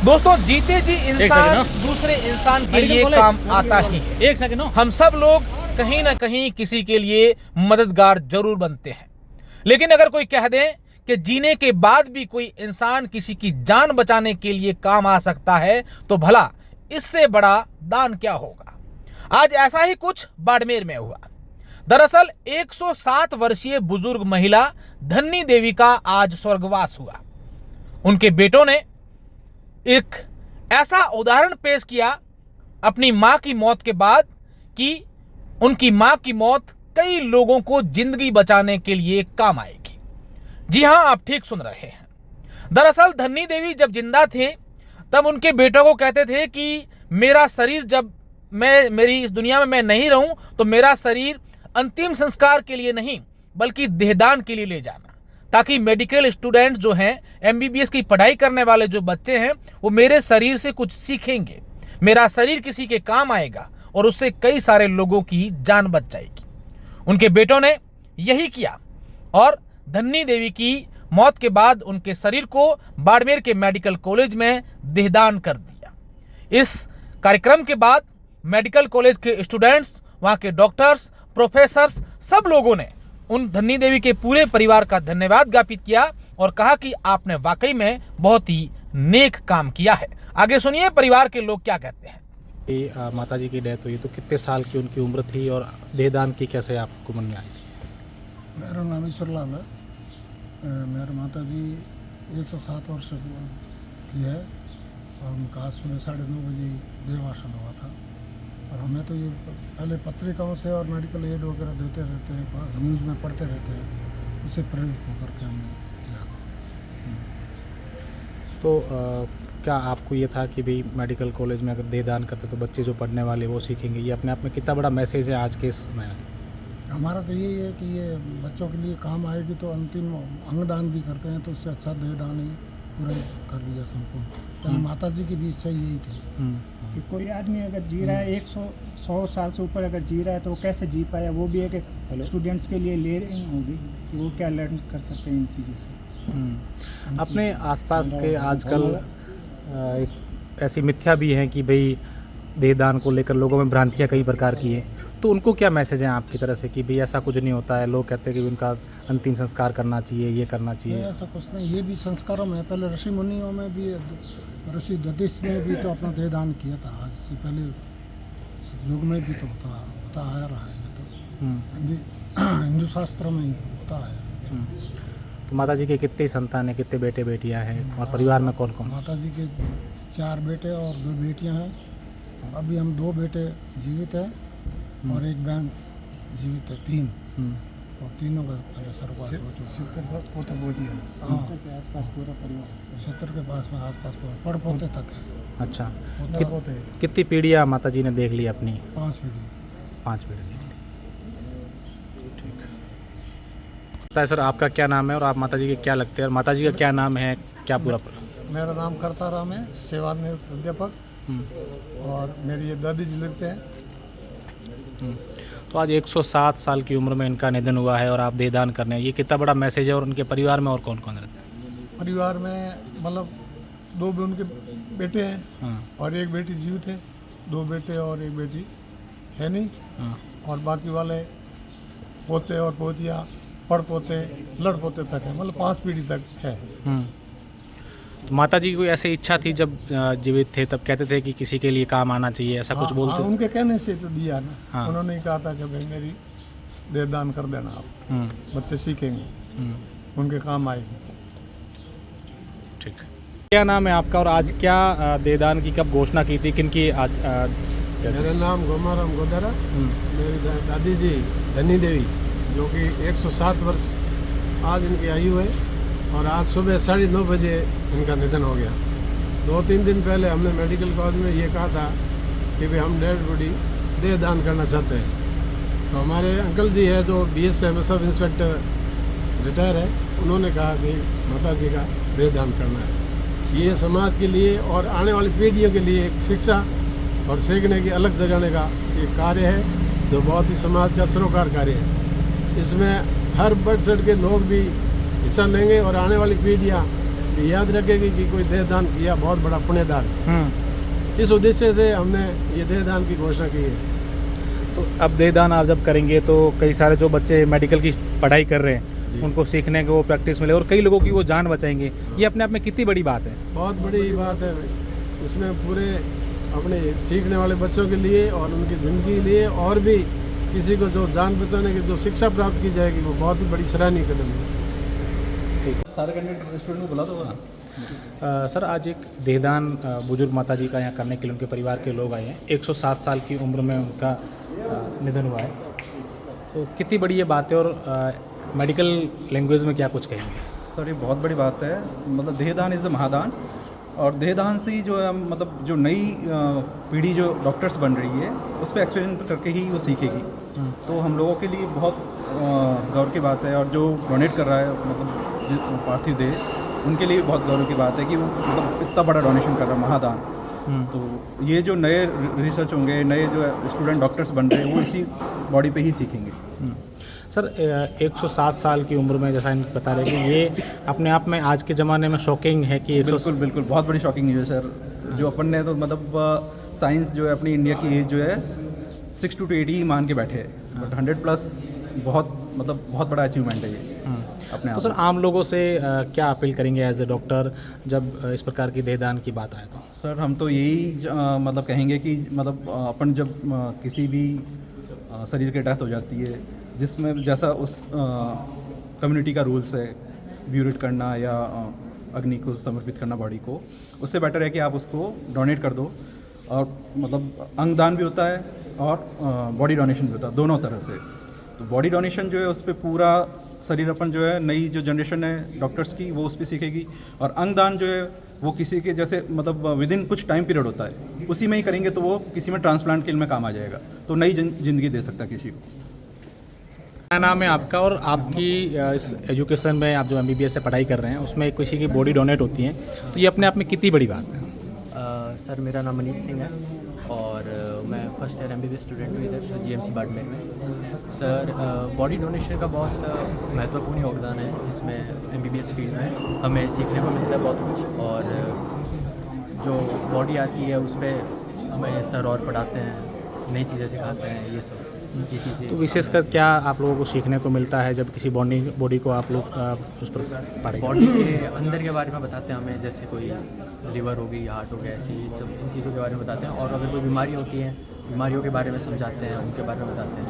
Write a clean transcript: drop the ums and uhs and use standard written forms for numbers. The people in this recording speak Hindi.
दोस्तों, जीते जी इंसान दूसरे इंसान के लिए काम आता ही है। एक सेकंड। हम सब लोग कहीं ना कहीं किसी के लिए मददगार जरूर बनते हैं, लेकिन अगर कोई कह दे कि जीने के बाद भी कोई इंसान किसी की जान बचाने के लिए काम आ सकता है, तो भला इससे बड़ा दान क्या होगा। आज ऐसा ही कुछ बाड़मेर में हुआ। दरअसल 107 वर्षीय बुजुर्ग महिला धन्नी देवी का आज स्वर्गवास हुआ। उनके बेटों ने एक ऐसा उदाहरण पेश किया अपनी मां की मौत के बाद कि उनकी मां की मौत कई लोगों को जिंदगी बचाने के लिए काम आएगी। जी हां, आप ठीक सुन रहे हैं। दरअसल धन्नी देवी जब जिंदा थे तब उनके बेटों को कहते थे कि मेरा शरीर जब मेरी इस दुनिया में मैं नहीं रहूं तो मेरा शरीर अंतिम संस्कार के लिए नहीं बल्कि देहदान के लिए ले जाना, ताकि मेडिकल स्टूडेंट जो हैं, एमबीबीएस की पढ़ाई करने वाले जो बच्चे हैं, वो मेरे शरीर से कुछ सीखेंगे, मेरा शरीर किसी के काम आएगा और उससे कई सारे लोगों की जान बच जाएगी। उनके बेटों ने यही किया और धन्नी देवी की मौत के बाद उनके शरीर को बाड़मेर के मेडिकल कॉलेज में देहदान कर दिया। इस कार्यक्रम के बाद मेडिकल कॉलेज के स्टूडेंट्स, वहाँ के डॉक्टर्स, प्रोफेसर्स, सब लोगों ने उन धन्नी देवी के पूरे परिवार का धन्यवाद ज्ञापित किया और कहा कि आपने वाकई में बहुत ही नेक काम किया है। आगे सुनिए परिवार के लोग क्या कहते हैं। माता जी की डेथ हुई तो कितने साल की उनकी उम्र थी और देहदान की कैसे आपको मन में आई? मेरा नाम ईश्वरलाल है। मेरी माता जी 107 वर्ष की है और उनका आज सुबह 9:30 बजे देवासन हुआ था। और हमें तो ये पहले पत्रिकाओं से और मेडिकल एड वगैरह देते रहते हैं, न्यूज़ में पढ़ते रहते हैं, उससे प्रेरित होकर के हमने किया। तो क्या आपको ये था कि भाई मेडिकल कॉलेज में अगर देहदान करते तो बच्चे जो पढ़ने वाले वो सीखेंगे? ये अपने आप में कितना बड़ा मैसेज है आज के समय? हमारा तो यही है कि ये बच्चों के लिए काम आएगी, तो अंतिम अंगदान भी करते हैं तो उससे अच्छा देहदान ही पूरा कर दिया संपूर्ण। तो माता जी की भी इच्छा यही थी कि कोई आदमी अगर जी रहा है 100 साल से ऊपर अगर जी रहा है तो वो कैसे जी पाया, वो भी एक स्टूडेंट्स के लिए ले रही होंगी कि वो क्या लर्न कर सकते हैं इन चीज़ों से। अपने आसपास के आजकल एक ऐसी मिथ्या भी है कि भाई देहदान को लेकर लोगों में भ्रांतियाँ कई प्रकार की हैं, तो उनको क्या मैसेज है आपकी तरफ से कि भाई ऐसा कुछ नहीं होता है? लोग कहते हैं कि उनका अंतिम संस्कार करना चाहिए, ये करना चाहिए। ऐसा कुछ नहीं, ये भी संस्कारों में पहले ऋषि मुनियों में भी, ऋषि दधिच ने भी तो अपना देहदान किया था। आज से पहले युग में भी तो होता आ रहा है। ये तो हिंदू शास्त्रों में ही होता है। तो माता जी के कितने संतान हैं, कितने बेटे बेटियां हैं और परिवार में कौन कौन? माता जी के 4 बेटे और 2 बेटियां हैं। और अभी हम 2 बेटे जीवित हैं और एक बहन जीवित है, 3। और तीनों का पहले स्वर्गवास हो चुका है। 70 पोते पोतियाँ। हाँ, 70 के आसपास पूरा परिवार, 70 के पास में आसपास पड़ पोते तक है। अच्छा, कितनी पीढ़ियाँ माता जी ने देख ली अपनी? 5 पीढ़ी। 5 पीढ़ी देख ली। ठीक है सर, आपका क्या नाम है और आप माता जी के क्या लगते हैं और माता जी का क्या नाम है, क्या पूरा? मेरा नाम करताराम है, सेवानिवृत्त अध्यापक, और मेरी ये दादी जी लगते हैं। तो आज 107 साल की उम्र में इनका निधन हुआ है और आप देहदान करने हैं, ये कितना बड़ा मैसेज है? और उनके परिवार में और कौन कौन रहते हैं? परिवार में मतलब 2 भी उनके बेटे हैं और एक बेटी जीवित है। 2 बेटे और एक बेटी है नहीं। और बाकी वाले पोते और पोतियाँ, पड़ पोते, लड़ पोते तक है, मतलब 5 पीढ़ी तक है। तो माता जी की कोई ऐसी इच्छा थी जब जीवित थे तब कहते थे कि किसी के लिए काम आना चाहिए, ऐसा कुछ बोलते? उनके कहने से तो दिया ना। उन्होंने ही कहा था कि भाई मेरी देहदान कर देना आप, बच्चे सीखेंगे, उनके काम आएगी। ठीक। क्या नाम है आपका और आज क्या देहदान की कब घोषणा की थी, किनकी आज? मेरा नाम गोमाराम गोदारा। मेरी दादी जी धन्नी देवी, जो कि 107 वर्ष आज इनकी आयु है, और आज सुबह 9:30 बजे इनका निधन हो गया। 2-3 दिन पहले हमने मेडिकल कॉलेज में ये कहा था कि भाई हम डेड बॉडी देहदान करना चाहते हैं। तो हमारे अंकल जी है जो BSF में सब इंस्पेक्टर रिटायर है, उन्होंने कहा कि माता जी का देहदान करना है। ये समाज के लिए और आने वाली पीढ़ियों के लिए एक शिक्षा और सीखने की, अलग जगाने का एक कार्य है जो बहुत ही समाज का सरोकार कार्य है। इसमें हर बढ़ चढ़ के लोग भी हिस्सा लेंगे और आने वाली पीढ़ियाँ कि याद रखेगी कि कोई देहदान किया बहुत बड़ा पुण्यदान। इस उद्देश्य से हमने ये देहदान की घोषणा की है। तो अब देहदान आप जब करेंगे तो कई सारे जो बच्चे मेडिकल की पढ़ाई कर रहे हैं उनको सीखने को प्रैक्टिस मिले और कई लोगों की वो जान बचाएंगे, ये अपने आप में कितनी बड़ी बात है। बहुत बड़ी बात है। इसमें पूरे अपने सीखने वाले बच्चों के लिए और उनकी ज़िंदगी के लिए और भी किसी को जो जान बचाने की जो शिक्षा प्राप्त की जाएगी वो बहुत ही बड़ी सराहनीय कदम है। सारे कैंडिडेट स्टूडेंट को बुला दो ना। सर आज एक देहदान बुजुर्ग माता जी का यहाँ करने के लिए उनके परिवार के लोग आए हैं। 107 साल की उम्र में उनका निधन हुआ है, तो कितनी बड़ी ये बात है और मेडिकल लैंग्वेज में क्या कुछ कहेंगे? सर ये बहुत बड़ी बात है, मतलब देहदान इज़ द महादान। और देहदान से ही जो है मतलब जो नई पीढ़ी जो डॉक्टर्स बन रही है उस पर एक्सपेरिमेंट करके ही वो सीखेगी। तो हम लोगों के लिए बहुत गौरव की बात है। और जो डोनेट कर रहा है मतलब पार्थिव देह, उनके लिए बहुत गौरव की बात है कि वो मतलब इतना बड़ा डोनेशन कर रहा है, महादान। तो ये जो नए रिसर्च होंगे, नए जो स्टूडेंट डॉक्टर्स बन रहे हैं वो इसी बॉडी पे ही सीखेंगे। सर 107 साल की उम्र में जैसा इनको बता रहे कि ये अपने आप में आज के ज़माने में शॉकिंग है कि बिल्कुल बहुत बड़ी शॉकिंग न्यूज़ है सर। जो अपन ने तो मतलब साइंस जो है अपनी इंडिया की एज जो है 60 to 80 ही मान के बैठे हैं, बट 100+ बहुत बड़ा अचीवमेंट है ये अपने। तो सर आम लोगों से क्या अपील करेंगे एज ए डॉक्टर जब इस प्रकार की देहदान की बात आए तो? सर हम तो यही मतलब कहेंगे कि मतलब अपन जब किसी भी शरीर की डेथ हो जाती है जिसमें जैसा उस कम्युनिटी का रूल्स है, ब्यूरेट करना या अग्नि को समर्पित करना बॉडी को, उससे बेटर है कि आप उसको डोनेट कर दो। और मतलब अंगदान भी होता है और बॉडी डोनेशन भी होता है, दोनों तरह से। तो बॉडी डोनेशन जो है उस पर पूरा शरीर अपन जो है नई जो जनरेशन है डॉक्टर्स की वो उस पर सीखेगी। और अंगदान जो है वो किसी के जैसे मतलब विद इन कुछ टाइम पीरियड होता है, उसी में ही करेंगे तो वो किसी में ट्रांसप्लांट के लिए काम आ जाएगा, तो नई जिंदगी दे सकता है किसी को। क्या नाम है आपका और आपकी इस एजुकेशन में आप जो MBBS से पढ़ाई कर रहे हैं उसमें किसी की बॉडी डोनेट होती है तो ये अपने आप में कितनी बड़ी बात है? सर मेरा नाम अनीत सिंह है और मैं फर्स्ट ईयर MBBS स्टूडेंट हूँ इधर GMC बाड़मेर में। सर बॉडी डोनेशन का बहुत महत्वपूर्ण योगदान है इसमें MBBS फील्ड में। हमें सीखने को मिलता है बहुत कुछ और जो बॉडी आती है उस पर हमें सर और पढ़ाते हैं, नई चीज़ें सिखाते हैं, ये सब ये चीज़ें। तो विशेषकर क्या आप लोगों को सीखने को मिलता है जब किसी बॉडी को आप लोग उस पर पढ़ेंगे? बॉडी के अंदर के बारे में बताते हैं हमें, जैसे कोई लिवर हो गई, हार्ट हो गया, ऐसी सब इन चीज़ों के बारे में बताते हैं। और अगर कोई बीमारी होती है, बीमारियों के बारे में समझाते हैं, उनके बारे में बताते हैं।